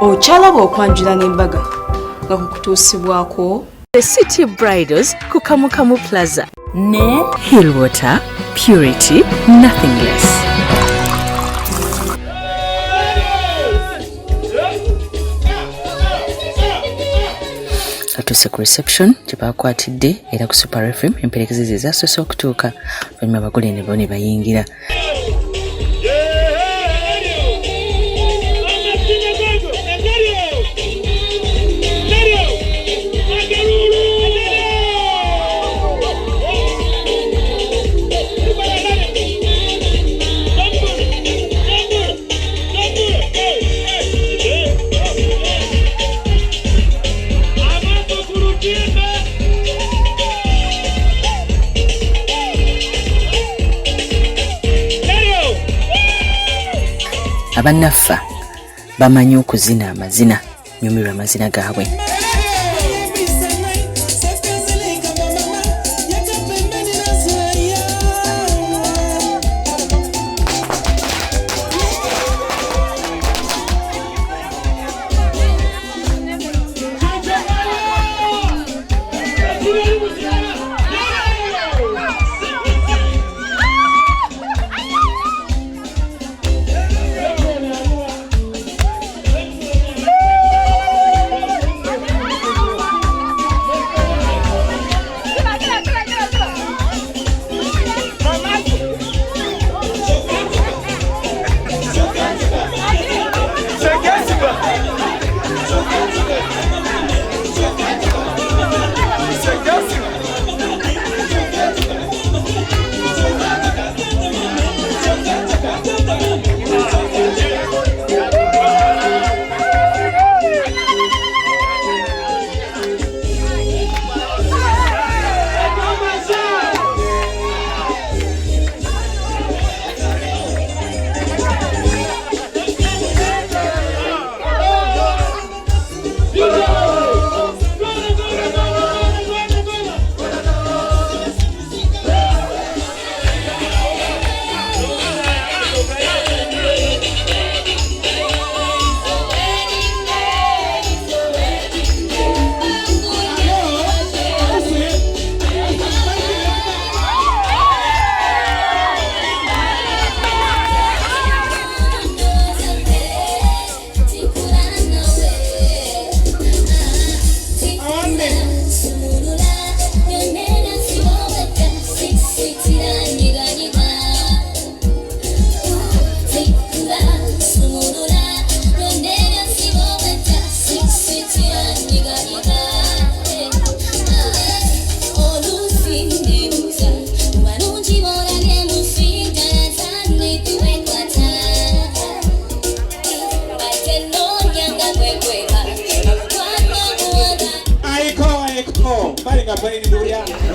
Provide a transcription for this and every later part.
Ochalaba okwanjula n'embaga nga kukutuusibwako The City Bridals ku Kamukamu Plaza ne Hillwater Purity Nothing Less. Atuse ku reception gyebakwatidde era ku Super FM emperekeze zasoose okutuuka oluvannyuma abagole ne bo ne bayingira. Abannaffa bamanyi okuzina amazina nyumirwa amazina gaabwe.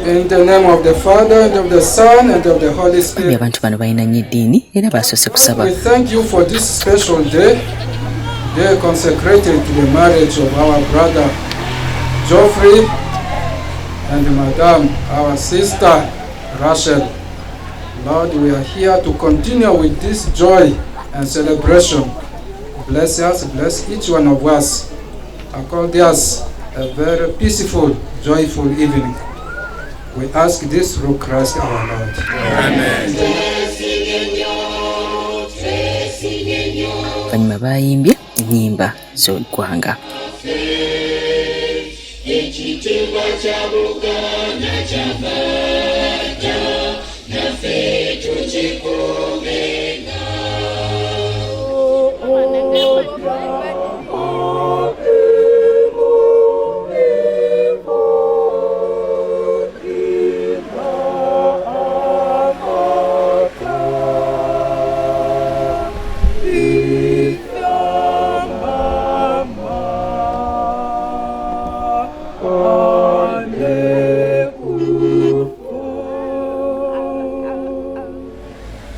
In the name of the Father, and of the Son, and of the Holy Spirit. We thank you for this special day consecrated to the marriage of our brother Geoffrey and Madame, our sister Rachel. Lord, we are here to continue with this joy and celebration. Bless us, bless each one of us. Accord us a very peaceful, joyful evening. We ask this through Christ our Lord. Amen. Banyuma bayimbye ennyimba z'eggwanga.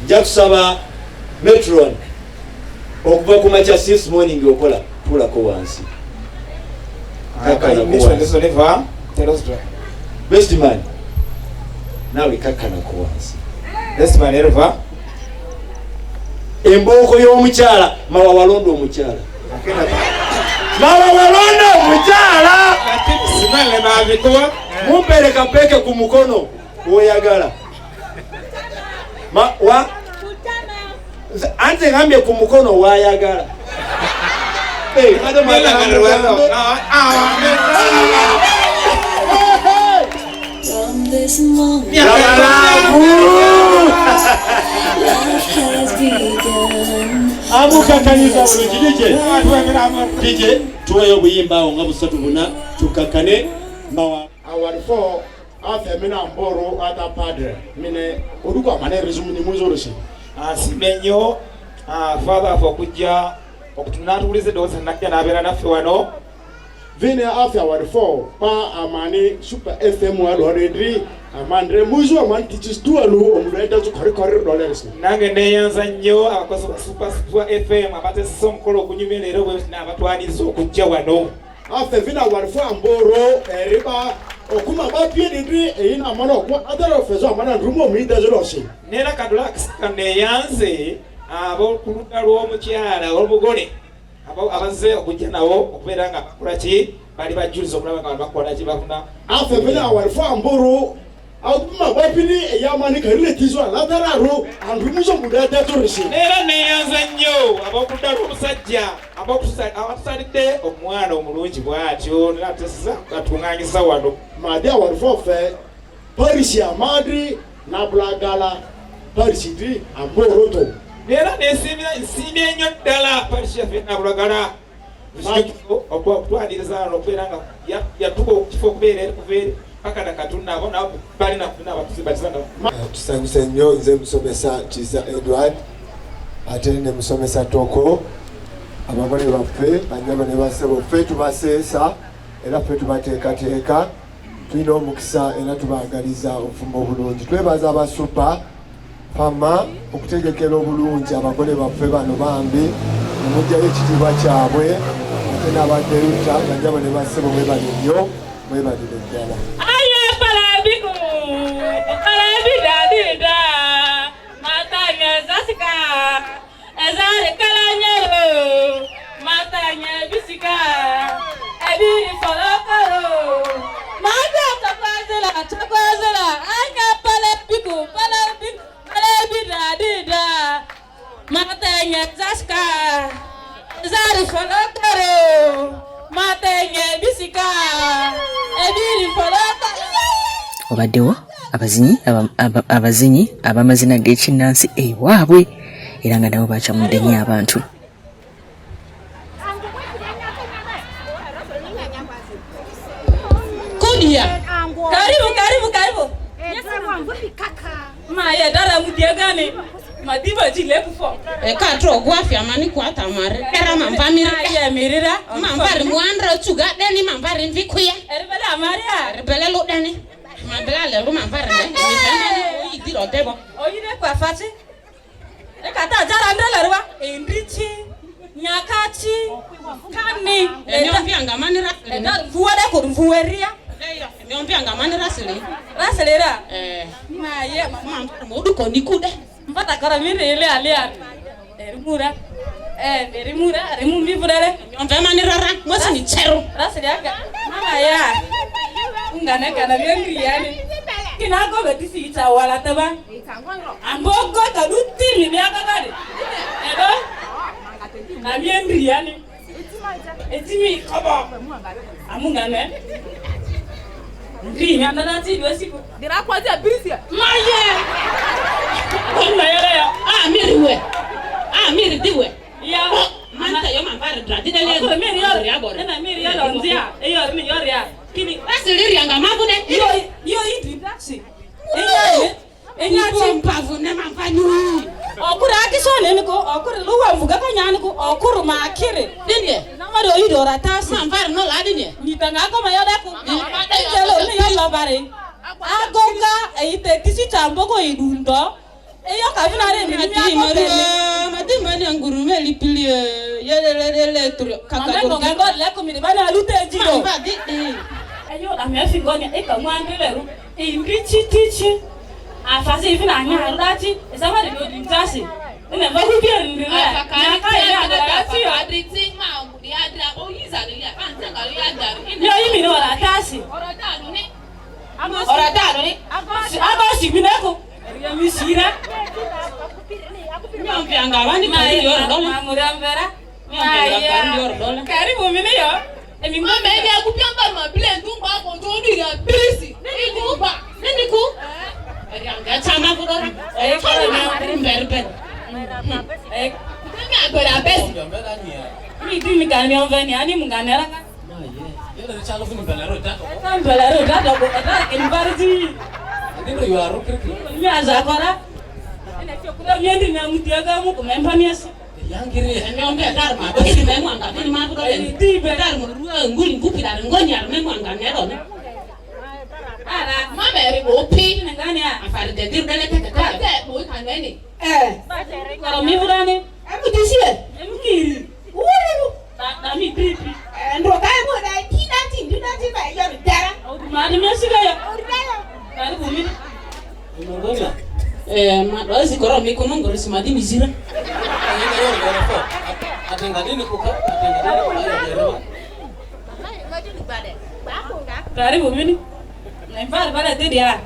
Jakusaba Metron okuva ku macha 6 morning okola tulako wansi. Best man. Nawe kakana ko wansi. Best man erva. Emboko y'omukyala mawa walondo omukyala. Mama walonda mujala. Ati simale babikuwa. Mumpere kapeke ku mukono. Oyagala. Wa ante ngambye ku mukono wayagala. Kade magala wano. From this moment, Love has begun. Amuka kanisa DJ tuweyo buyimba nga busatu buna tukakane mawa awarifo afe mina mboro ata padre mine oduko amane resumuni muzoroshi Simenyo father for kujja okutunatulize doza nakya nabera naffe wano vine afe awarifo pa amani super FM already amandre muzo amani teaches tualu omuleta zu kore dollars nange neyanza nnyo abakozi ba super FM abatesisa omukolo okunyumirira bwe n'abatwaniza okujja wano afe vine awarifo amboro eriba okuma bapye ndri eyina amana okwa adara fezo amana ndrumo midazoloshi nera kadula akisika neyanze ab'okuluda lw'omukyala olumugole abaze okujja nawo okubeera nga bakola ki bali bajuliza okulaba nga bakola ki bafuna afe vine awarifo amboro akuma bapini eyamani kariletizo aladararu andrumuzo mudata torishi nera neyanza nnyo ab'okuluda lw'omusajja abatusalidde omwana omulungi bw'atyo nera tesisa atunganyisa wano Madia warfofe Parisi Amadri na Blagala Parisi di Amboroto nera nsiimye nnyo ddala parisi yaffe nabulagala okutwaliriza okubeera nga yatuka okifo okubeera eri kuva eri paka na katundu abo nabo balina kufuna abatuzibatizana tusanyuse nnyo nze musomesa Kiza Edward ate ne musomesa Toko abagole baffe banyama ne basebo ffe tubaseesa era ffe tubateekateeka tulina omukisa era tubagaliza obufumbo obulungi twebaza abasupa fama okutegekera obulungi abagole baffe bano bambi nemujjayo ekitiibwa kyabwe ate n'abadderuta banyama ne basebo mwebale nnyo mwebalire ddala obaddewo abazinyi ab'amazina g'ekinnansi ewaabwe era nga nabo bakyamudde nnyo abantu Karibu. Maya dara mudiagane. Madiba jile kufo. Katro gwafya mani kwa tamare. Era mambamira. Ya mirira. Mambari muandra chuga deni mambari mvikuya. Erbela Maria. Erbela lo deni. Mambela le lo mambari ne. Mambari idiro debo. Oyine kwa fati. Kata jara ndela rwa. Enrichi. Nyakachi. Kani. Enyompianga ngamani ra. Fuwade kurumfuweria. Enyompianga ngamani rasili. Rasilera. Maya mama moduko nikude. Mpata kara mire ile alia. Erimura. Remumbi furale. Nyompe mani rara. Mwasi ni chero. Rasiliaga. Mama ya. Ngane kana mengi yani. Kinago betisi ita wala taba. Ambogo kaduti ni miaka kali. Edo. Na mengi yani. Etimi kaba. Amungane. Ndiri nyanda ti dosiku. Dira kwazi abirisia. Maye. Maye ya. Miriwe. Miri diwe. Ya. Manta yo mambari dradide le. Ko miri ya bore. Na miri ya lonzia. Eyo mi yoria. Kini asili yanga mabune. Yo idi taxi. Eyo. Enyati mpavu ne mampanyu. Okura akisone niko okura luwa mvuga kanyani ko okuru makire. Dinde. Namaro idora tasi. Mambari no ladine. Nitanga ko mayoda ko. Ejelo ni yo bare. Agonga eite kisi tamboko idundo. Eyo kavina re ni Madimani ngurume lipilie yelelele trio kakako ngabo leko miribana alute jido. Eyo amefi gonya ekamwandeleru. Imbichi tichi. Afasi hivi na nya rudati esama de dintasi ene vaku bia ndira na ka ya na dati adriti ma ngudi adra o Yo yimi no la tasi. Ora tano ni. Abasi binako. Ya misira. Nyampianga bani mari yo dola. Mamurambera. Karibu mimi yo. Emi ngombe hivi akupianga mabile ndumba hapo ndio ya birisi. Nini ku? Anga chama kudora. Kwa na mberber. Kama agora pesi. Mimi dimi kani oveni ani munganera. Ele chalo kuni balaro tato. Kan balaro tato ko ata embarji. Ndiro yo aro kriki. Mimi azakora. Ene chokura myendi na mutiaga mu kumempaniasa. Yangiri nyombe karma basi memwanga ni mabro ni tibe karma ruwa nguli ngupira ngonya memwanga nero ne ara mameri opi ngani afari de dirbe ne tete boy kanweni karo mi burane amutishie emkiri uru na mi pipi ndo kai mo dai tinati ba yo dara ma de mesiga yo kari bumi ngonya madozi koro mi kunungo risimadi mizira atengadini kuka karibu mimi naimba bala dia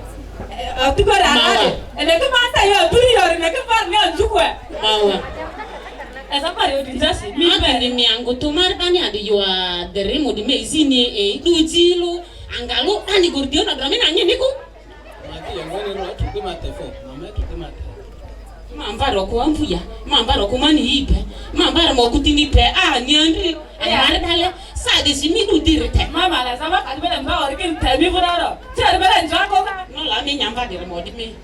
atukora ene kama hata yo buri yo ne kama ni njukwe mawa esa pare odinjasi mi ni miango tumar bani adi yo derimo di mezini dujilu angalu ani gordio na dramina nyiniku mati yangone ro tukima tefo mama tukima mambaro ko amfuya mambaro ko mani ibe mambaro mo kutini pe nyandi amare dale sadi simidu direte mama la saba kalbele mba orikin tabi furaro tere bele njako no la mi nyamba dire modi mi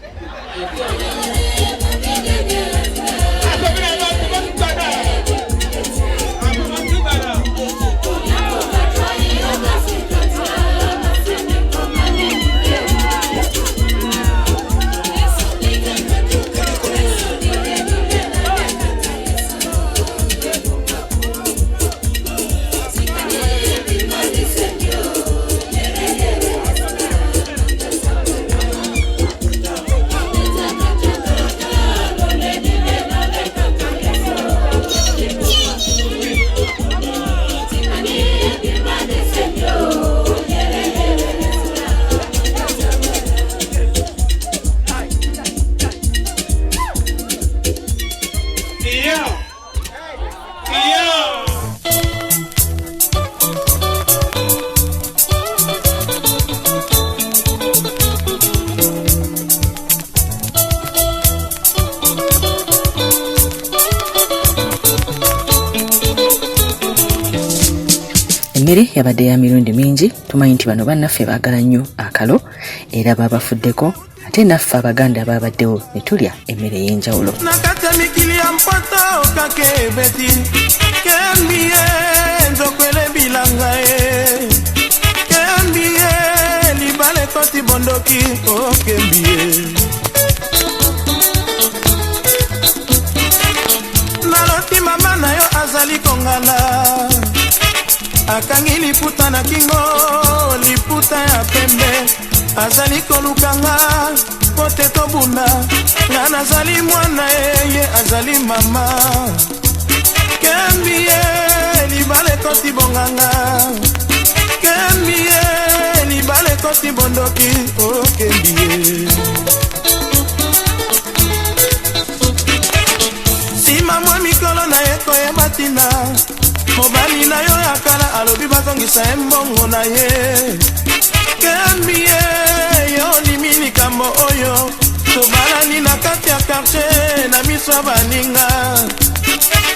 Emmere yabadde ya mirundi mingi tumanyi nti bano bannaffe baagala nnyo akalo era babafuddeko ate naffe abaganda babaddewo ne tulya emmere ey'enjawulo nakati ya mikili ya mpota okake beti kembie nzokwele bilanga kembie libale koti bondoki okembie naloti mama na yo azali kongala akangi liputa na kingo liputa ya pembe azali kolukanga pote tobuna nga nazali mwana ye azali mama kembie libale koti bonganga kembie libale koti bondoki okembie sima mwa mikolo na ye koyeba tina mobali na yo ya kala alobi bakongisa embongo na ye kembie yo limi likambo oyo tobalani na kati ya quartier na miso ya baninga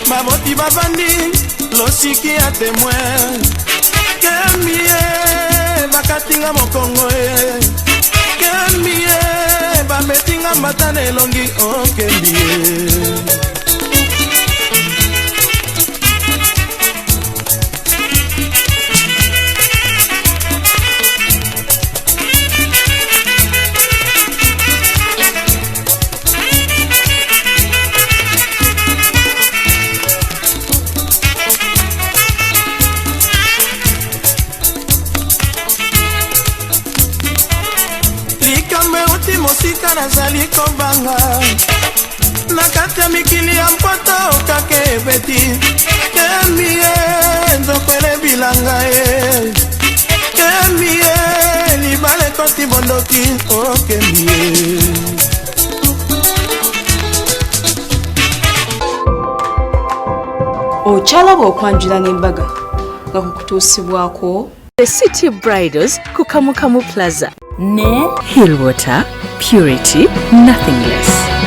baboti bavandi losiki ya témoin kembie bakatinga mokongo kembie bametinga mbata na elongi okembie mosika nazali kobanga nakati ya mikili ya mpota okake beti kembie nzokwele neti bondoki okemie okyalaba okwanjula n'embaga nga kukutuusibwako The City Bridals ku Kamukamu Plaza ne Hillwater Purity, nothing less.